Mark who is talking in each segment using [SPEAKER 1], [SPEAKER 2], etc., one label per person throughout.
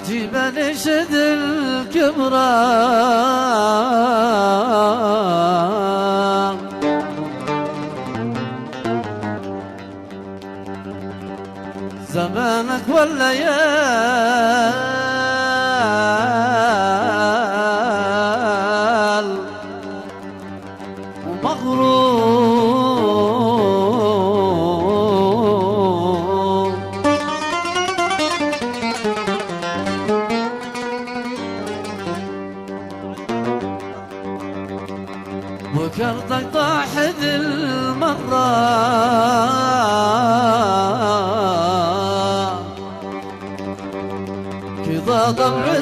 [SPEAKER 1] جبل شد الكبرى زمانك والليال ومغروم وكرتك طاحت المرة كذا طبع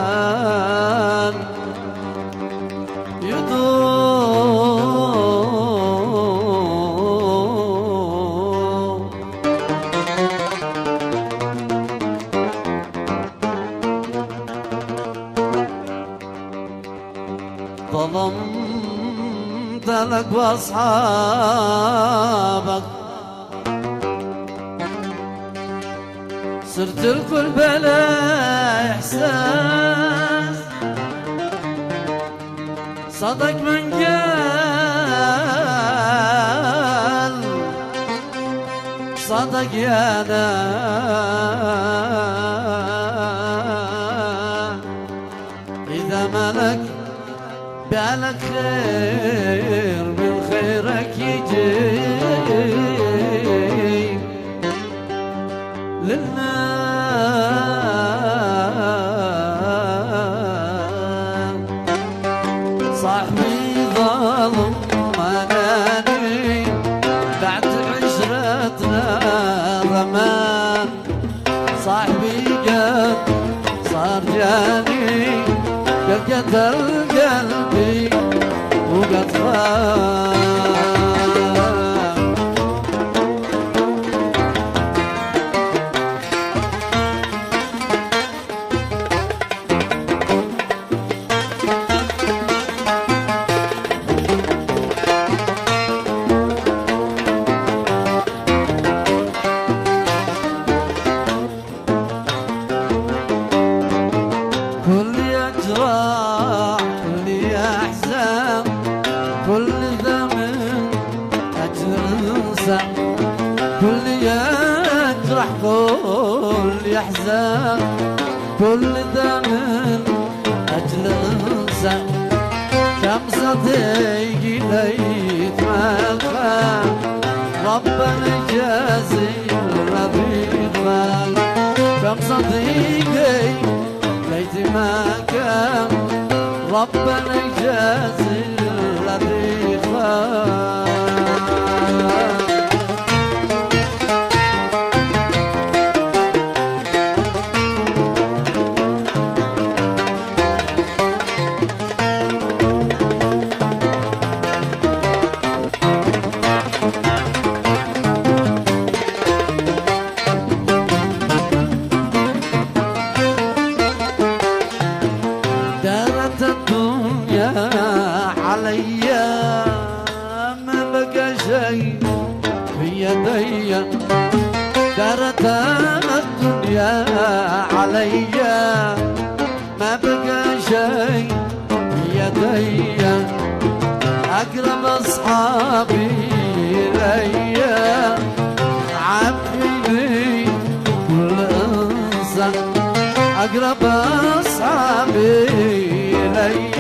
[SPEAKER 1] الزمان يدوم ظلمت لك واصحابك صرت الكل بلا إحساس صدق من قال صدق يا ناس إذا ملك بالك خير من خيرك يجي للناس صاحبي ظلم مناني بعد عشرتنا رمان صاحبي قد صار جاني قد قتل قلبي وقد خان كل أجراح كل أحزان كل ذنب أجل انسى كل يجرح كل يحزن كل ذنب أجل انسى كم صديق ليت ما خان ربنا يجازي الذي خان كم صديقي ليت ما كان ربنا يجازي الذي خان عليا ما بقى شيء في يدي دارت الدنيا عليا ما بقى شيء في يدي أقرب أصحابي إلي عبيني كل إنسان أقرب أصحابي إلي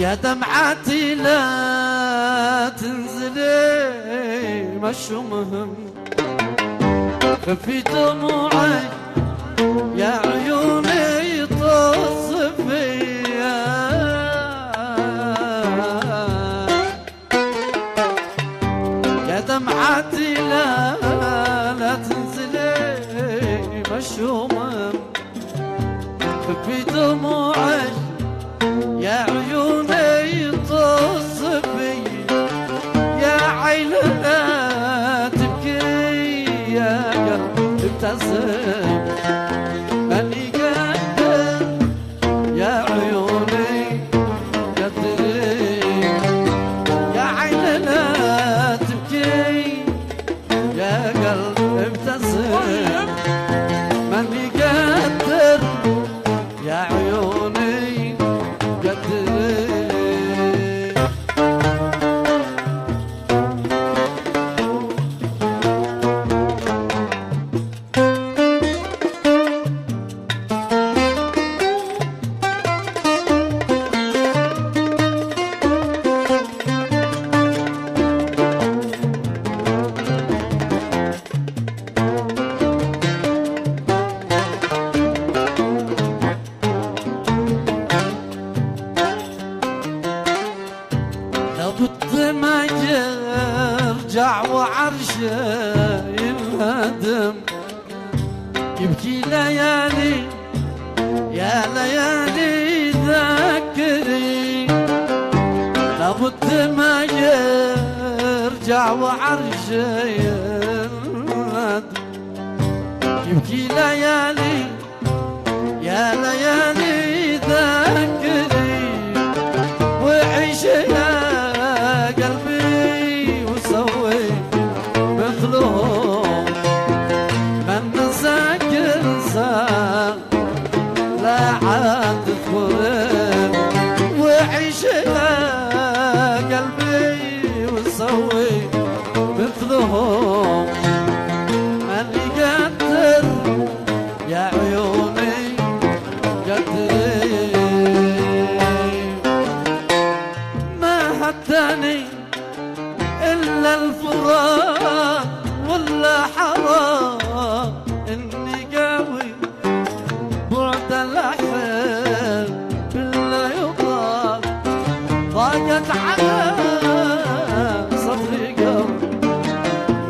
[SPEAKER 1] يا دمعتي لا تنزلي مشو مهم خفي دموعي يا عيوني تصفي يا دمعتي لا تنزلي مشو مهم خفي دموعي يا عيوني تصفي يا عين لا تبكي يا قلب ابتسم ماني قادر يا عيوني قدري يرجع وعرشه ينهدم يبكي ليالي يا ليالي ذكري لابد ما يرجع وعرشه ينهدم يبكي ليالي يا ليالي ذكري وعيش يا قلبي وسوي مثلهم من نساك انسان لا عاد تذكرن وعيش يا قلبي وسوي مثلهم من يقدر يا عيوني قدري ما هداني إلا الفراق ولا حرام إني قاوي بعد الأحب بالله يضاق ضاقت على صدري قلبي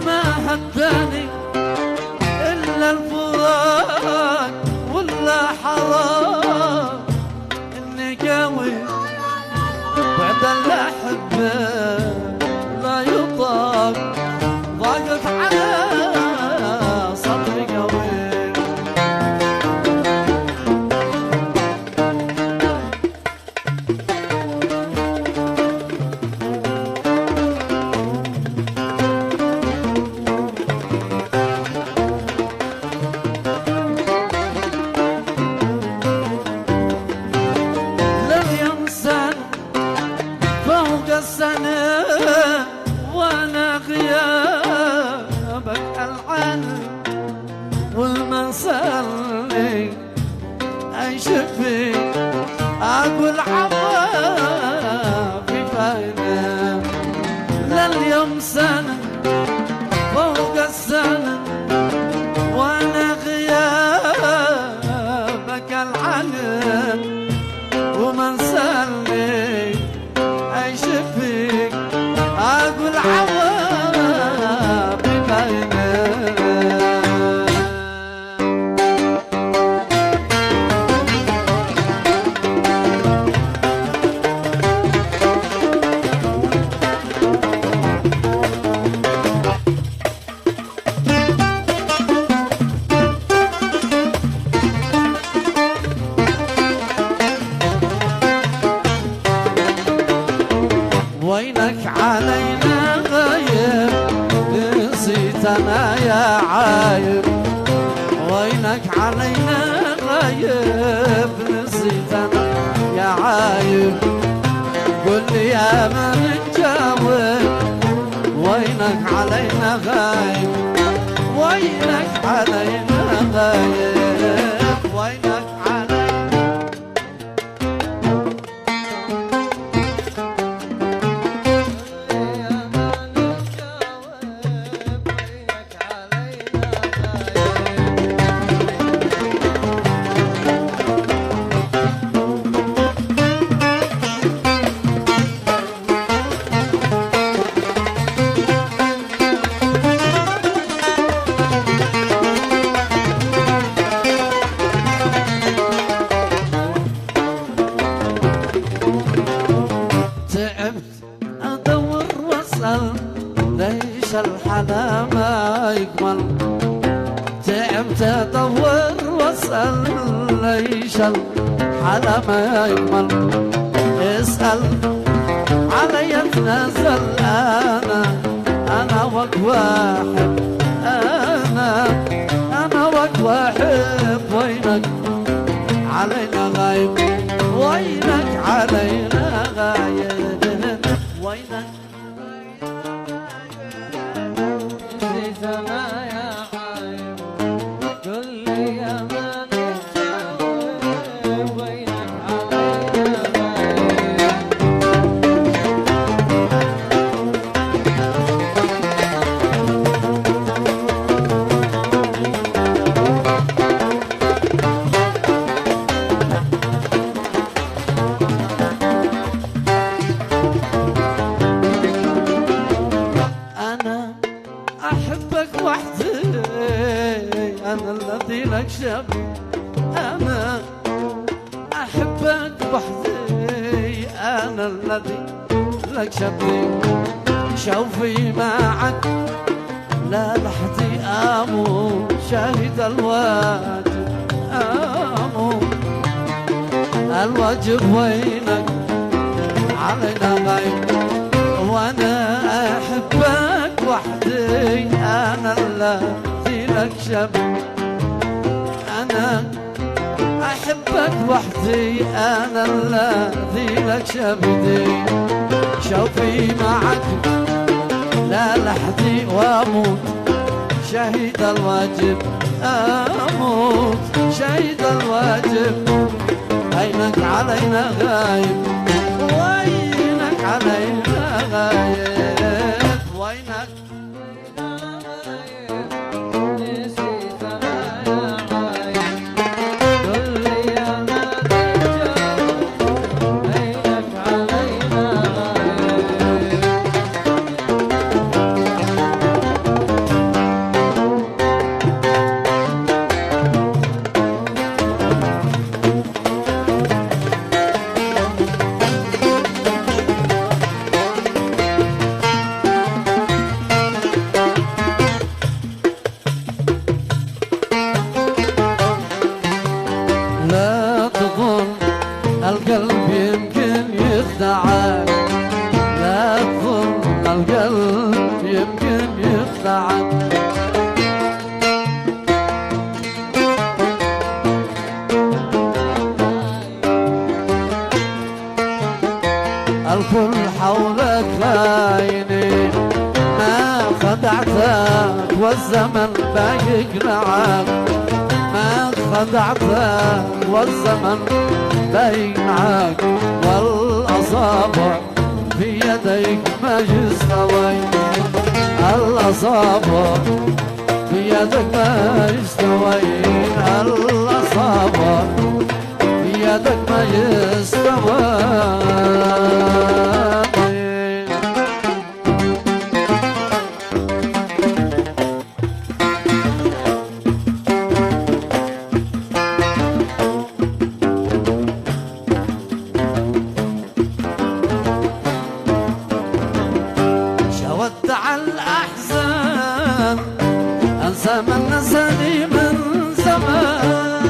[SPEAKER 1] ما هداني إلا الفراق ولا حرام إني قاوي بعد الأحبة لا يطاق ضاقت على صدري قوي لن ينساني فوق السنة وانا غيابك العالم والمسالي ايشك فيك اقول عوافي فاينة لليوم سنة فوق السنة وانا غيابك العالم ومسالي ايشك فيك اقول عوافي باينه وينك علينا غايب نسيتنا يا عايب وينك علينا غايب نسيتنا يا عايب قل لي يا من نجاوب وينك علينا غايب وينك علينا غايب وينك علينا ليش الحلا ما يكمل تعبت ادور واسال ليش الحلا ما يكمل اسال علي اتنازل انا وقت واحد انا وقت واحد وينك علينا غايب وينك علينا غايب وينك نسيتنا يا عايب قل لي يا من تجاوب وينك علينا غايب شبيه أنا أحبك وحدي أنا الذي لك شبيه شوفي معك لا لحظي أموت شاهد الواجب أموت الواجب وينك علينا غيب وانا احبك وحدي انا الذي لك شبيه انا احبك وحدي انا الذي لك شبيه شوفي معك لا لحظي واموت شهيد الواجب اموت شهيد الواجب عينك علينا غايب وينك علينا غايب وينك نسيتنا يا غايب قل لي يا نادي عينك علينا غايب لا تظن القلب يمكن يخدعك لا تظن القلب يمكن يخدعك الكل حولك خاينين ما خدعتك والزمن بيقنعك ما خدعتك والزمن بينعك والأصابع في يديك ما يستوي الأصابع في يدك ما يستوي الأصابع في يدك ما يستوي ودع الأحزان أنسى من نساني من زمان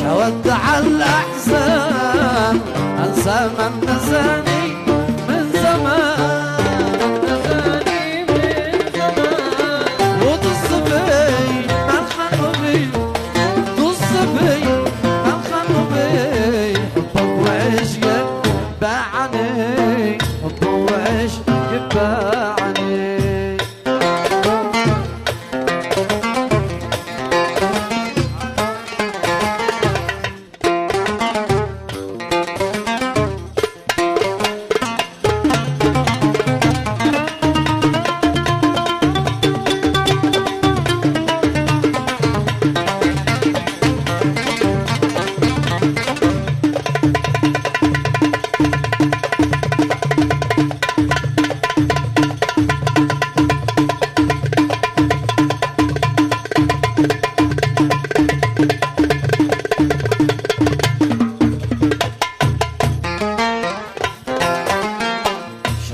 [SPEAKER 1] شودع الأحزان أنسى من نساني من زمان وتصفي من خنوبي تصفي من خنوبي حبك وعشقك باعني حب وعشق باعني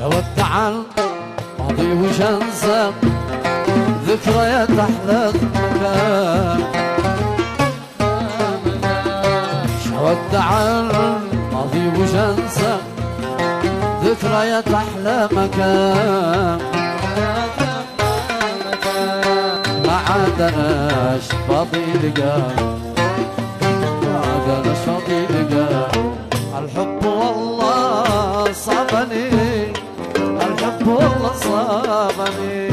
[SPEAKER 1] ودع الماضي وش انسى ذكريات احلى مكان ودع الماضي وش انسى ذكريات احلى مكان ما عادناش فاضي لقاء ما عادناش فاضي لقاء الحب والله صابني الحب والله صابني